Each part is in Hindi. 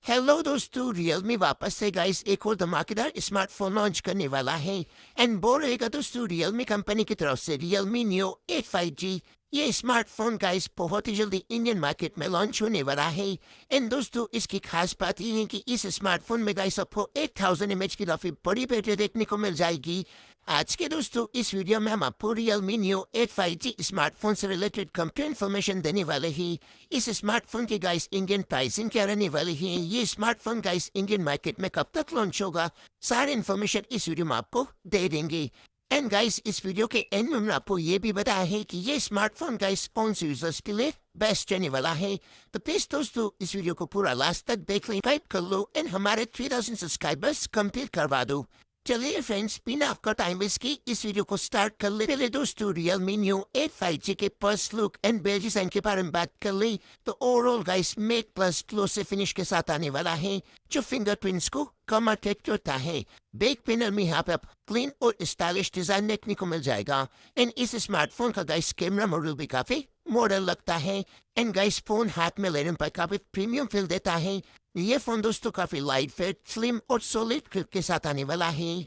हेलो दोस्तों, रियलमी वापस से गाइस एक और धमाकेदार स्मार्टफोन लॉन्च करने वाला है। एंड बोल रहेगा दोस्तों, रियलमी कंपनी की तरफ से रियलमी न्यू 8 5G ये स्मार्टफोन गाइस बहुत ही जल्दी इंडियन मार्केट में लॉन्च होने वाला है। एंड दोस्तों, इसकी खास बात ये है कि इस स्मार्टफोन में गाइस आपको 8000 mAh की काफी बड़ी बैटरी देखने को मिल जाएगी। आज के दोस्तों इस वीडियो में हम आपको रियलमी न्यू 8 5G स्मार्टफोन से रिलेटेड कंप्लीट इन्फॉर्मेशन देने वाले हैं। इस स्मार्टफोन की गाइस इंडियन प्राइसिंग क्या रहने वाली है, ये स्मार्टफोन गाइस इंडियन मार्केट में कब तक लॉन्च होगा, सारी इन्फॉर्मेशन इस वीडियो में आपको दे देंगे। एंड गाइस इस वीडियो के एंड में हमने आपको ये भी बताया है कि ये स्मार्टफोन गाइस कौन से यूजर्स के लिए बेस्ट रहने वाला है। तो प्लीज दोस्तों इस वीडियो को पूरा लास्ट तक देख लें, सब्सक्राइब कर लो एंड हमारे 3000 सब्सक्राइबर्स कंप्लीट करवा दो। चलिए फ्रेंड्स, बिना आपका टाइम वेस्ट की इस वीडियो को स्टार्ट कर ले। पहले दोस्तों रियलमी न्यू 8 5G के first look and build design के बारे में बात कर ली तो overall guys matte plus glow से फिनिश के साथ आने वाला है, जो फिंगरप्रिंट्स को कम अट्रैक्ट करता है। बैक पैनल में यहाँ पे आप क्लीन और स्टाइलिश डिजाइन देखने को मिल जाएगा। एंड इस स्मार्टफोन का गाइस कैमरा मॉडल भी काफी मॉडर्न लगता है। एंड गाइस फोन हाथ में लेने पर काफी प्रीमियम फील देता है। ये फोन दोस्तों काफी लाइट वेट, स्लिम और सॉलिड ग्रिप के साथ आने वाला है।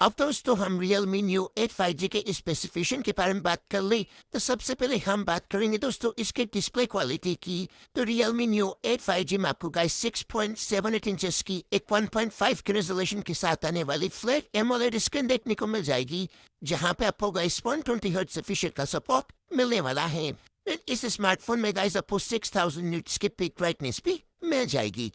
अब दोस्तों हम रियलमी न्यू 8 5G के स्पेसिफिकेशन के बारे में बात कर ले तो सबसे पहले हम बात करेंगे दोस्तों इसके डिस्प्ले क्वालिटी की। तो रियलमी न्यू 8 5G में आपको गाइस 6.78 इंचेस की एक 1.5 के रेजोल्यूशन के साथ आने वाली फ्लैट एमोलेड स्क्रीन देखने को मिल जाएगी, जहां पे आपको गाइस 120 हर्ट्ज एफिशिएंट का सपोर्ट मिलने वाला है। इस स्मार्टफोन में गाइस आपको 6000 निट्स की पिक ब्राइटनेस भी मिल जाएगी।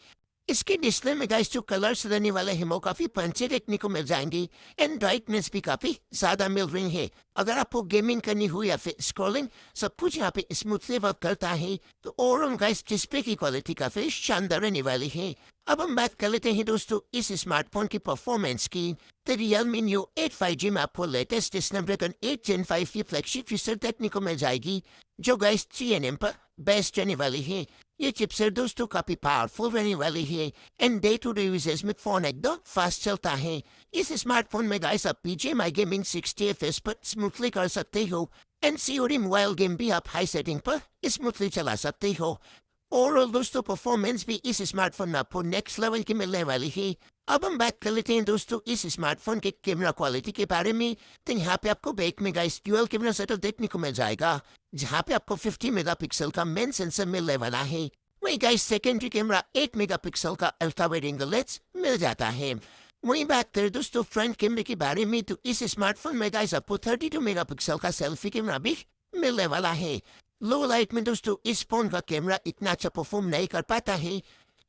इसके डिस्प्ले में गाइस जो कलर्स रहने वाले हैं वो काफी पंचे देखने को मिल जाएंगे एंड ब्राइटनेस भी काफी ज्यादा मिल रही है। अगर आपको गेमिंग करनी हो या फिर स्क्रॉलिंग, सब कुछ यहाँ पे स्मूथली वर्क करता है। तो ओवरऑल गाइस डिस्प्ले की क्वालिटी काफी शानदार रहने वाली है। अब हम बात कर लेते हैं दोस्तों इस स्मार्टफोन की परफॉर्मेंस की। तो रियलमी न्यू 8 5G में आपको लेटेस्ट स्नैपड्रैगन 8 Gen 5 की फ्लैगशिप चिपसेट देखने को मिल जाएगी, जो गाइस 3nm पर बेस्ट रहने वाली है। ये चिपसेट दोस्तों काफी पावरफुल रहने वाली है and day to day usages में फोन एकदम फास्ट चलता है। इस स्मार्टफोन में गाइस आप BGMI गेमिंग 60 FPS पर स्मूथली कर सकते हो एंड COD मोबाइल गेम भी आप हाई सेटिंग पर स्मूथली चला सकते हो। ओवरऑल दोस्तों परफॉर्मेंस भी इस स्मार्टफोन में आपको नेक्स्ट लेवल की मिलने वाली है। अब हम बात कर लेते हैं दोस्तों इस स्मार्टफोन के कैमरा क्वालिटी के बारे में। तो यहाँ पे आपको बैक में गाइस ड्यूअल कैमरा सेटअप देखने को मिल जाएगा, जहाँ पे आपको 50 मेगापिक्सल का मेन सेंसर मिलने वाला है। वही गाइस सेकेंडरी कैमरा 8 मेगापिक्सल का अल्ट्रा वाइड एंगल लेंस मिल जाता है। वही बात करें दोस्तों फ्रंट कैमरे के बारे में तो इस स्मार्टफोन में गाइस आपको 32 मेगापिक्सल का सेल्फी कैमरा भी मिलने वाला है। लो लाइट में दोस्तों इस फोन का कैमरा इतना अच्छा परफॉर्म नहीं कर पाता है,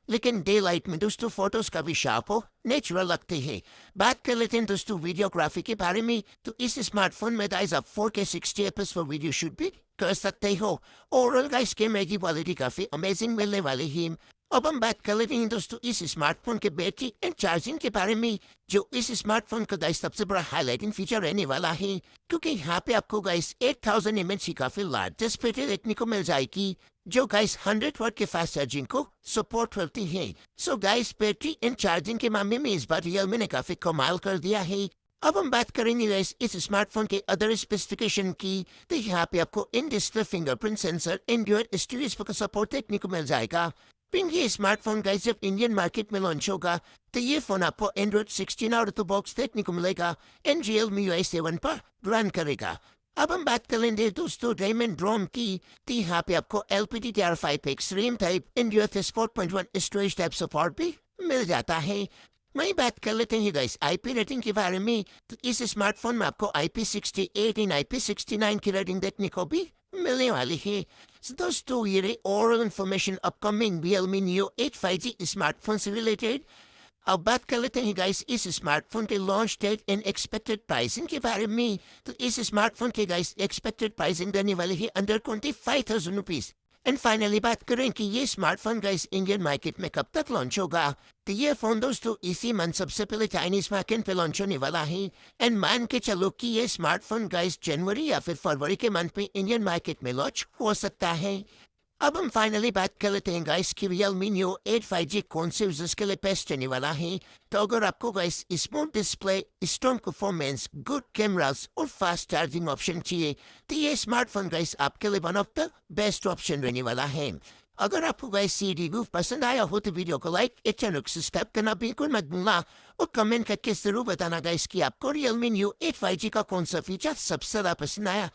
लेकिन डे लाइट में दोस्तों फोटोज का भी शार्प हो नेचुरल लगते हैं। बात कर लेते हैं दोस्तों वीडियोग्राफी के बारे में तो इस स्मार्टफोन में गाइस आप 4K 60 FPS पर वीडियो शूट भी कर सकते हो। ओवरऑल गाइस कैमरे की क्वालिटी काफी अमेजिंग मिलने वाली है। अब हम बात कर लेते हैं दोस्तों इस स्मार्टफोन के बैटरी एंड चार्जिंग के बारे में, जो इस स्मार्टफोन का गाइस सबसे बड़ा हाईलाइटिंग फीचर रहने वाला है, क्योंकि यहाँ पे आपको गाइस 8000 mAh की काफी लार्जेस्ट बैटरी देखने को मिल जाएगी, जो गाइस 100 वाट के फास्ट चार्जिंग को सपोर्ट करती है। So guys battery and charging के मामले में इस बार रियलमी ने काफी कमाल कर दिया है। अब हम बात करेंगे गाइस इस स्मार्टफोन के अदर स्पेसिफिकेशन की। तो यहाँ पे आपको in display fingerprint sensor and dual stereo का सपोर्ट देखने को मिल जाएगा। फिर ये स्मार्टफोन गाइस जब इंडियन मार्केट में लॉन्च होगा तो ये फोन आपको Android 16 out of the box देखने को मिलेगा एंड रियलमी UI 7 पर रन करेगा। अब हम बात कर लेंगे दोस्तों डायमंड रोम की। तो यहाँ पे आपको LPDDR5X RAM type and UFS 4.1 storage type support भी मिल जाता है। वही बात कर लेते हैं गाइस IP रेटिंग के बारे में। तो इस स्मार्टफोन में आपको IP68 एंड IP69 की रेटिंग देखने को भी मिलने वाली है। So दोस्तों ये रही overall information upcoming Realme new 8 5G smartphone से रिलेटेड। अब बात कर लेते हैं गाइस इस स्मार्टफोन के launch date and expected pricing के बारे में। तो इस स्मार्टफोन के गाइस एक्सपेक्टेड प्राइसिंग रहने वाली है अंडर 25,000 रुपीज। एंड फाइनली बात करें कि ये स्मार्टफोन गाइस इंडियन मार्केट में कब तक लॉन्च होगा। तो ये फोन दोस्तों इसी मंथ सबसे पहले चाइनीज मार्केट पे लॉन्च होने वाला है एंड मान के चलो कि ये स्मार्टफोन गाइस जनवरी या फिर फरवरी के मंथ में इंडियन मार्केट में लॉन्च हो सकता है। अब हम फाइनली बात कर लेते हैं गाइस कि रियलमी न्यू 8 5G कौन से यूजर्स के लिए बेस्ट रहने वाला है। तो अगर आपको guys smooth display, strong performance, good cameras और फास्ट चार्जिंग ऑप्शन चाहिए तो ये स्मार्टफोन गाइस आपके लिए one of the best option रहने वाला है। अगर आपको गाइस ये रिव्यू पसंद आया हो तो वीडियो को लाइक, चैनल को सब्सक्राइब करना बिल्कुल मत भूलना और कमेंट करके जरूर बताना गाइस कि आपको Realme New 8 5G का कौन सा फीचर सबसे ज्यादा पसंद आया।